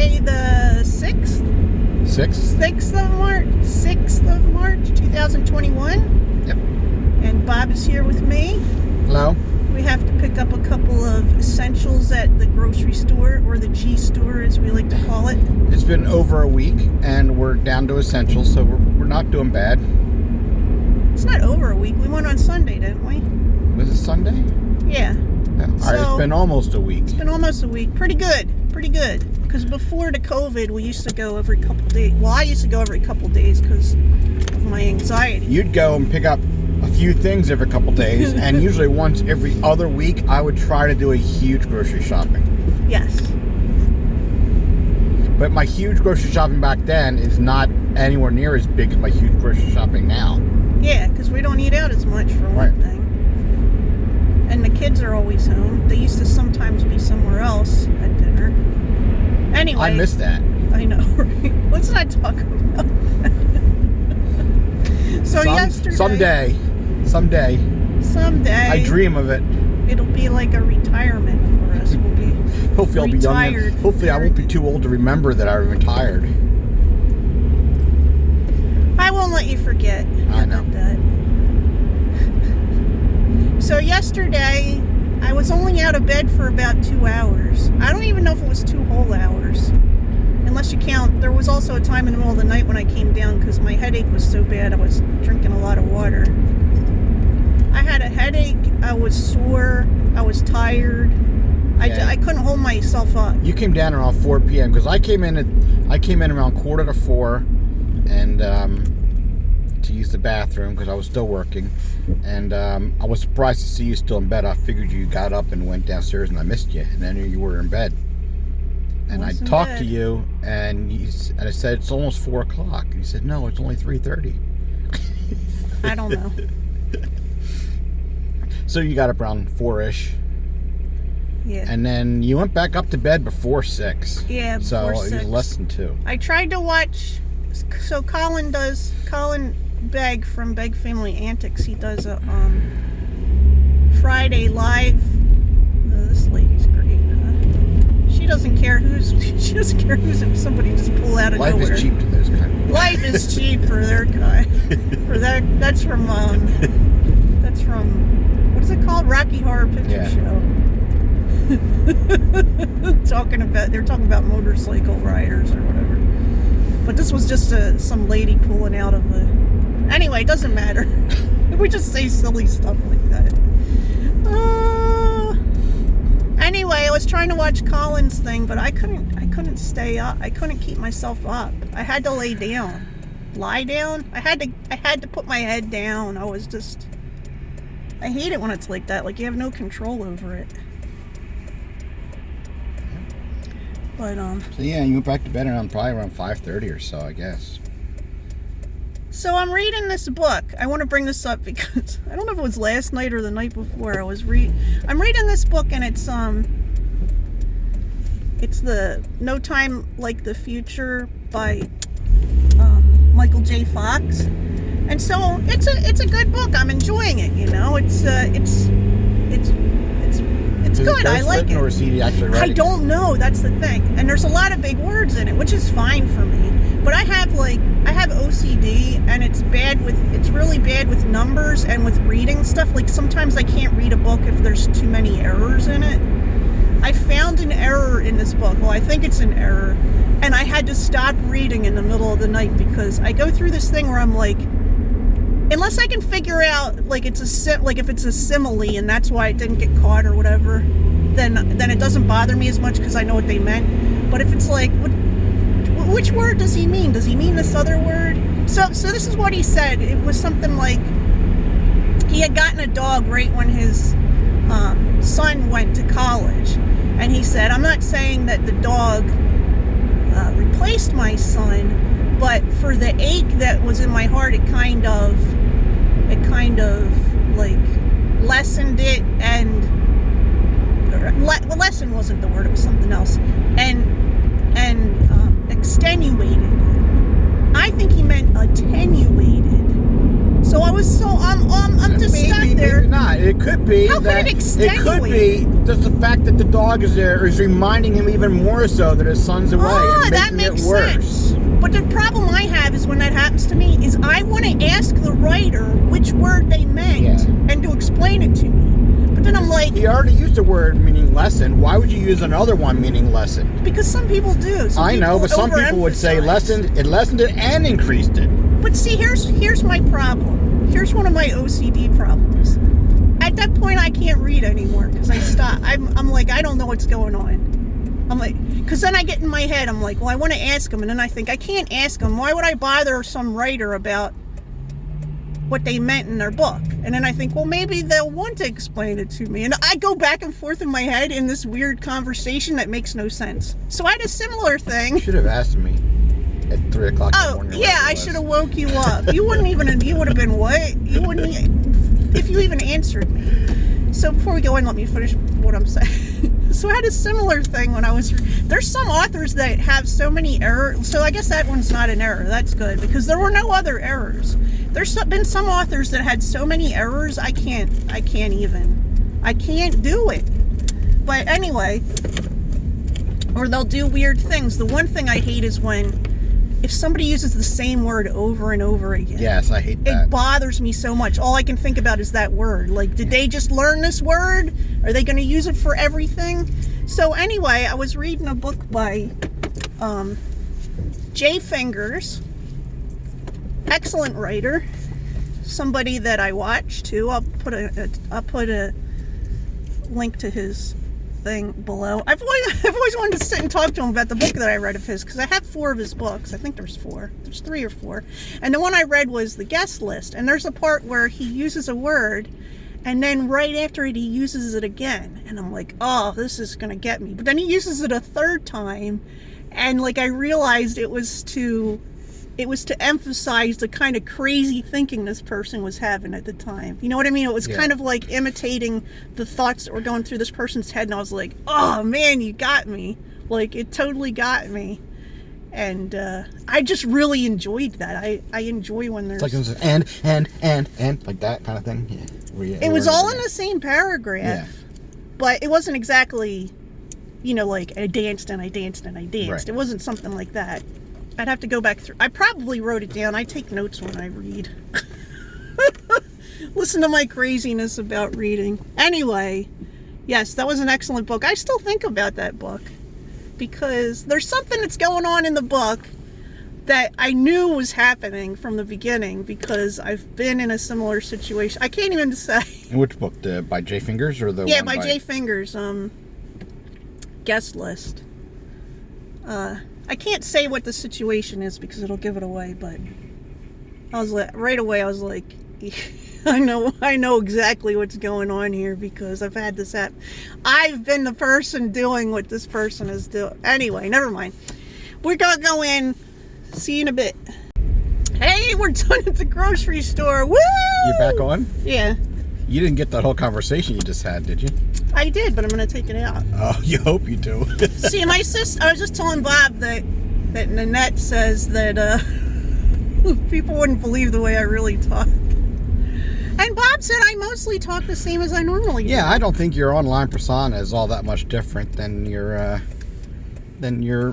Friday the 6th? 6th? 6th of March, 2021. Yep. And Bob is here with me. Hello. We have to pick up a couple of essentials at the grocery store, or the G store as we like to call it. It's been over a week and we're down to essentials, so we're not doing bad. It's not over a week. We went on Sunday, didn't we? Was it Sunday? Yeah. Yeah. All right, it's been almost a week. It's been almost a week. Pretty good. Because before the COVID, we used to go every couple days. Well, I used to go every couple days because of my anxiety. You'd go and pick up a few things every couple days, and usually once every other week, I would try to do a huge grocery shopping. Yes. But my huge grocery shopping back then is not anywhere near as big as my huge grocery shopping now. Yeah, because we don't eat out as much for one thing. And the kids are always home. They used to sometimes be somewhere else at dinner. Anyway. I miss that. I know, right? Let's not talk about that. So yesterday. Someday. I dream of it. It'll be like a retirement for us. We'll be Hopefully I'll be young. Hopefully I won't be too old to remember that I retired. I won't let you forget. I know. About that. So yesterday, I was only out of bed for about 2 hours. I don't even know if it was 2 whole hours. Unless you count, there was also a time in the middle of the night when I came down because my headache was so bad I was drinking a lot of water. I had a headache, I was sore, I was tired. Yeah. I couldn't hold myself up. You came down around 4 p.m. because I came in around 3:45 and to use the bathroom because I was still working, and I was surprised to see you still in bed. I figured you got up and went downstairs and I missed you, and then you were in bed. And I talked to you, and I said, it's almost 4 o'clock. And you said, no, it's only 3:30. I don't know. So you got up around 4-ish. Yeah. And then you went back up to bed before 6. Yeah, before 6. So it was less than 2. I tried to watch, so Colin Begg from Begg Family Antics, he does a Friday live. Oh, this lady's great. She doesn't care who's if somebody just pull out of Life nowhere. Life is cheap to those kind of people. Life is cheap for their kind. That's from what is it called? Rocky Horror Picture Show. They're talking about motorcycle riders or whatever. But this was just some lady pulling out of a. Anyway, it doesn't matter. We just say silly stuff like that. Anyway, I was trying to watch Colin's thing, but I couldn't stay up. I couldn't keep myself up. I had to lie down. I had to put my head down. I hate it when it's like that. Like you have no control over it. But So yeah, you went back to bed probably around 5:30 or so, I guess. So I'm reading this book. I want to bring this up because I don't know if it was last night or the night before. I'm reading this book, and it's the No Time Like the Future by Michael J. Fox. And so it's a good book. I'm enjoying it. You know, it's good. I like it. Or is he actually writing? I don't know. That's the thing. And there's a lot of big words in it, which is fine for me. But I have OCD, and it's really bad with numbers and with reading stuff. Like sometimes I can't read a book if there's too many errors in it. I found an error in this book. Well, I think it's an error, and I had to stop reading in the middle of the night because I go through this thing where I'm like, unless I can figure out like if it's a simile and that's why it didn't get caught or whatever, then it doesn't bother me as much because I know what they meant. But if it's like, which word does he mean? Does he mean this other word? So this is what he said. It was something like he had gotten a dog right when his son went to college, and he said, "I'm not saying that the dog replaced my son, but for the ache that was in my heart, it kind of like lessened it, and lesson wasn't the word, it was something else, and extenuated. I think he meant attenuated. So I'm just stuck Maybe, there. maybe not. It could be. How could that it extenuate? It could be just the fact that the dog is there is reminding him even more so that his son's away and that making makes it worse. sense. But the problem I have is when that happens to me is I want to ask the writer which word they meant and to explain it to me. But then I'm like... He already used the word meaning lesson. Why would you use another one meaning lesson? Because some people do. I know, but some people would say lessened it and increased it. But see, here's my problem. Here's one of my OCD problems. At that point, I can't read anymore because I stop. I'm like, I don't know what's going on. I'm like, because then I get in my head, I'm like, well, I want to ask them, and then I think, I can't ask them. Why would I bother some writer about what they meant in their book? And then I think, well, maybe they'll want to explain it to me. And I go back and forth in my head in this weird conversation that makes no sense. So I had a similar thing. You should have asked me at 3 o'clock in the morning. Oh, yeah, I should have woke you up. You would have been what? You wouldn't, if you even answered me. So before we go in, let me finish what I'm saying. So I had a similar thing when I was, there's some authors that have so many errors. So I guess that one's not an error. That's good because there were no other errors. There's been some authors that had so many errors, I can't do it. But anyway, or they'll do weird things. The one thing I hate is if somebody uses the same word over and over again. Yes, I hate that. It bothers me so much. All I can think about is that word. Like, did they just learn this word? Are they going to use it for everything? So anyway, I was reading a book by J. Fingers. Excellent writer. Somebody that I watch too. I'll put a link to his thing below. I've always wanted to sit and talk to him about the book that I read of his, because I have 4 of his books. I think there's 4. There's 3 or 4. And the one I read was The Guest List. And there's a part where he uses a word, and then right after it, he uses it again. And I'm like, oh, this is going to get me. But then he uses it a 3rd time, and like I realized it was to emphasize the kind of crazy thinking this person was having at the time. You know what I mean? It was kind of like imitating the thoughts that were going through this person's head, and I was like, oh man, you got me. Like, it totally got me. And I just really enjoyed that. I enjoy when there's... It's like and, like that kind of thing. Yeah. It was all in the same paragraph. Yeah. But it wasn't exactly, like I danced and I danced and I danced. Right. It wasn't something like that. I'd have to go back through. I probably wrote it down. I take notes when I read. Listen to my craziness about reading. Anyway, yes, that was an excellent book. I still think about that book because there's something that's going on in the book that I knew was happening from the beginning because I've been in a similar situation. I can't even say. And which book? By J. Fingers or the one by J. Fingers. Guest List. I can't say what the situation is because it'll give it away, but I was like, right away, I was like, I know exactly what's going on here because I've had this happen. I've been the person doing what this person is doing. Anyway, never mind. We're going to go in. See you in a bit. Hey, we're done at the grocery store. Woo! You're back on? Yeah. You didn't get that whole conversation you just had, did you? I did, but I'm going to take it out. Oh, you hope you do. See, my sister, I was just telling Bob that Nanette says that people wouldn't believe the way I really talk. And Bob said I mostly talk the same as I normally do. Yeah, I don't think your online persona is all that much different than your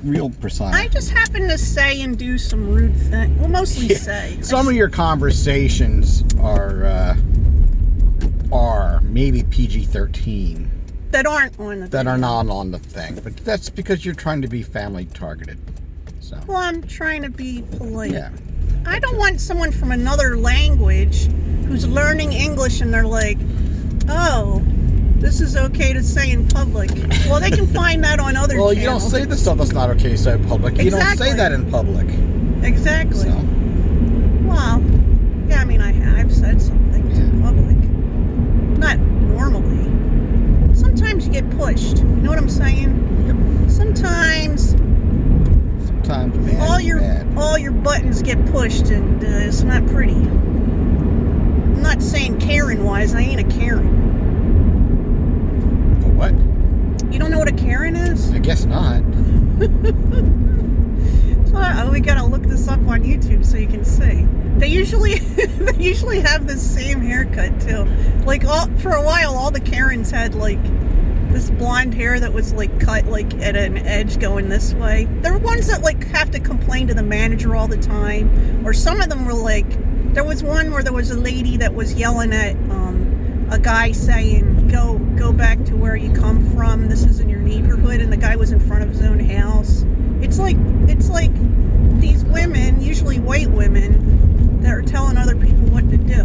real persona. I just happen to say and do some rude things. Well, mostly say. Some of your conversations are maybe PG-13. That aren't on the thing. That are not on the thing. But that's because you're trying to be family targeted. So. Well, I'm trying to be polite. Yeah. I don't want someone from another language who's learning English and they're like, oh, this is okay to say in public. Well, they can find that on other channels. Well, you don't say the stuff that's not okay to say in public. You don't say that in public. Exactly. So. Well, yeah, I mean, I've said some things in public. Not normally. Sometimes you get pushed. You know what I'm saying? Yep. Sometimes, man, all your buttons get pushed, and it's not pretty. I'm not saying Karen-wise. I ain't a Karen. A what? You don't know what a Karen is? I guess not. We gotta look this up on YouTube so you can see. They usually they usually have the same haircut too. Like for a while, all the Karens had like this blonde hair that was like cut like at an edge going this way. There were ones that like have to complain to the manager all the time, or some of them were like. There was one where there was a lady that was yelling at a guy saying, "Go back to where you come from. This isn't your neighborhood," and the guy was in front of his own house. It's like these women, usually white women, that are telling other people what to do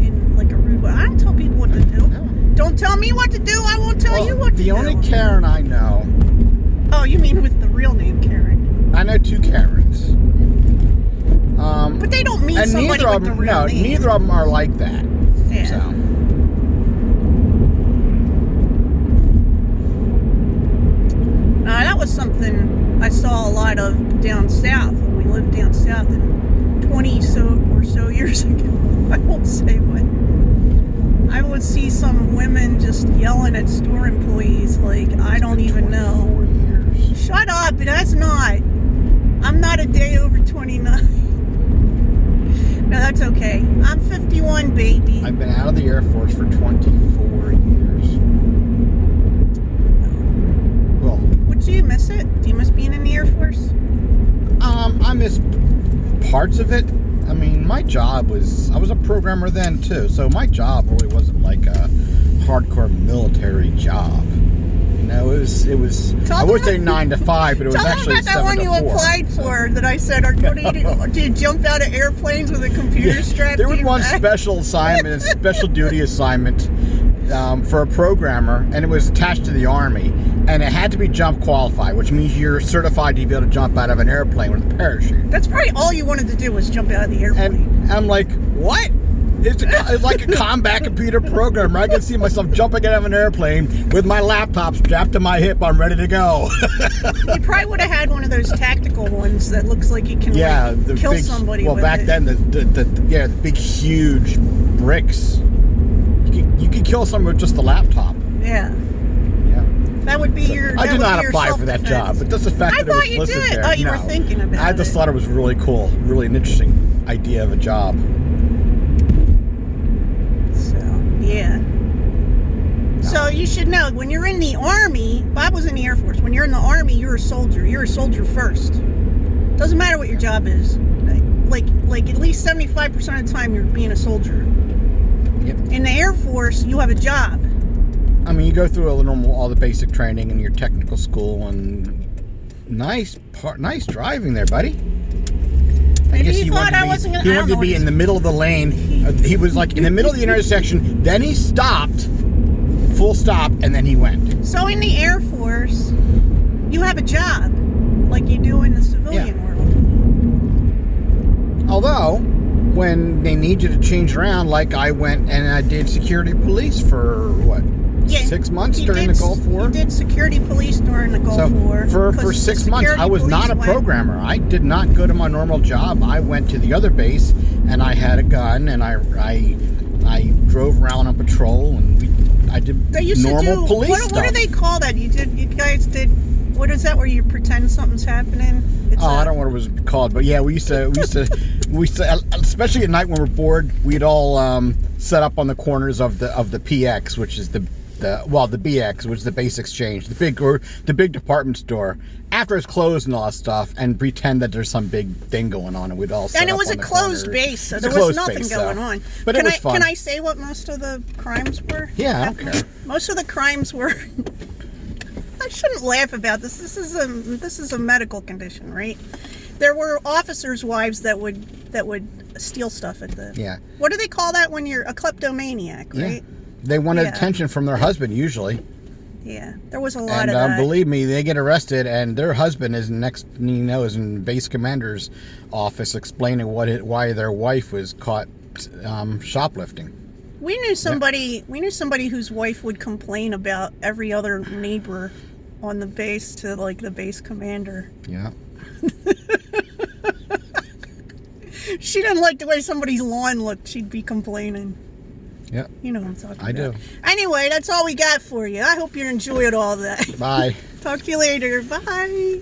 in like a rude way. I don't tell people what to do. Don't tell me what to do. I won't tell you what to do. The only Karen I know. Oh, you mean with the real name Karen? I know two Karens. But they don't mean somebody with the real name. Neither of them are like that. Yeah. So. That was something I saw a lot of down south when we lived down south, and 20 or so years ago. I won't say what. I would see some women just yelling at store employees like, I don't even know. 4 years. Shut up, that's not. I'm not a day over 29. No, that's okay. I'm 51, baby. I've been out of the Air Force for 24 years. Well, Would you miss it? Do you miss being in the Air Force? I miss parts of it. I mean, my job was, I was a programmer then too, so my job really wasn't like a hardcore military job. You know, it was. I would say 9 to 5, but it was actually 7 to 4. Tell them about that one you applied for that I said, do you jump out of airplanes with a computer strapped There to was your one back? special assignment, a special duty assignment for a programmer, and it was attached to the Army, and it had to be jump qualified, which means you're certified to be able to jump out of an airplane with a parachute. That's probably all you wanted to do was jump out of the airplane. And I'm like, what? It's like a combat computer programmer. I can see myself jumping out of an airplane with my laptop strapped to my hip. I'm ready to go. You probably would have had one of those tactical ones that looks like you can kill big, somebody well, with back it. then, the big, huge bricks. You could kill someone with just the laptop. Yeah. Yeah. That would be your. I that did would not be your apply for that job, self-defense. but just the fact I that it was thought you listed did. there. Oh, you were thinking about I just it. thought it was really cool, really an interesting idea of a job. Yeah. So you should know, when you're in the Army, Bob was in the Air Force. When you're in the Army, you're a soldier. You're a soldier first. Doesn't matter what your job is. Like at least 75% of the time, you're being a soldier. Yep. In the Air Force, you have a job. I mean, you go through all the basic training in your technical school, and nice driving there, buddy. I guess he thought I wasn't going to. He wanted to be in the middle of the lane. He was like in the middle of the intersection. Then he stopped, full stop, and then he went. So in the Air Force, you have a job, like you do in the civilian world. Although, when they need you to change around, like I went and I did security police for what? Yeah, 6 months during the Gulf War? He did security police during the Gulf War. For 6 months, I was not a programmer. I did not go to my normal job. I went to the other base, and I had a gun, and I drove around on patrol, and I did normal police stuff. What do they call that? You guys did. What is that? Where you pretend something's happening? I don't know what it was called, but yeah, we used to, especially at night when we're bored, we'd all set up on the corners of the PX, which is the BX, which is the base exchange, the big department store, after it's closed and all that stuff, and pretend that there's some big thing going on, and we'd all set and it up was on a the closed corners. base, so there was nothing going on. But it was fun. Can I say what most of the crimes were? Yeah, I don't care. Most of the crimes were. I shouldn't laugh about this. This is a medical condition, right? There were officers' wives that would steal stuff at the. Yeah. What do they call that when you're a kleptomaniac, right? Yeah. They wanted attention from their husband usually. Yeah, there was a lot of that. And that. believe me, they get arrested, and their husband is is in base commander's office explaining why their wife was caught shoplifting. We knew somebody. We knew somebody whose wife would complain about every other neighbor on the base to like the base commander. Yeah. She didn't like the way somebody's lawn looked. She'd be complaining. Yeah. You know what I'm talking about. I do. Anyway, that's all we got for you. I hope you enjoyed all that. Bye. Talk to you later. Bye.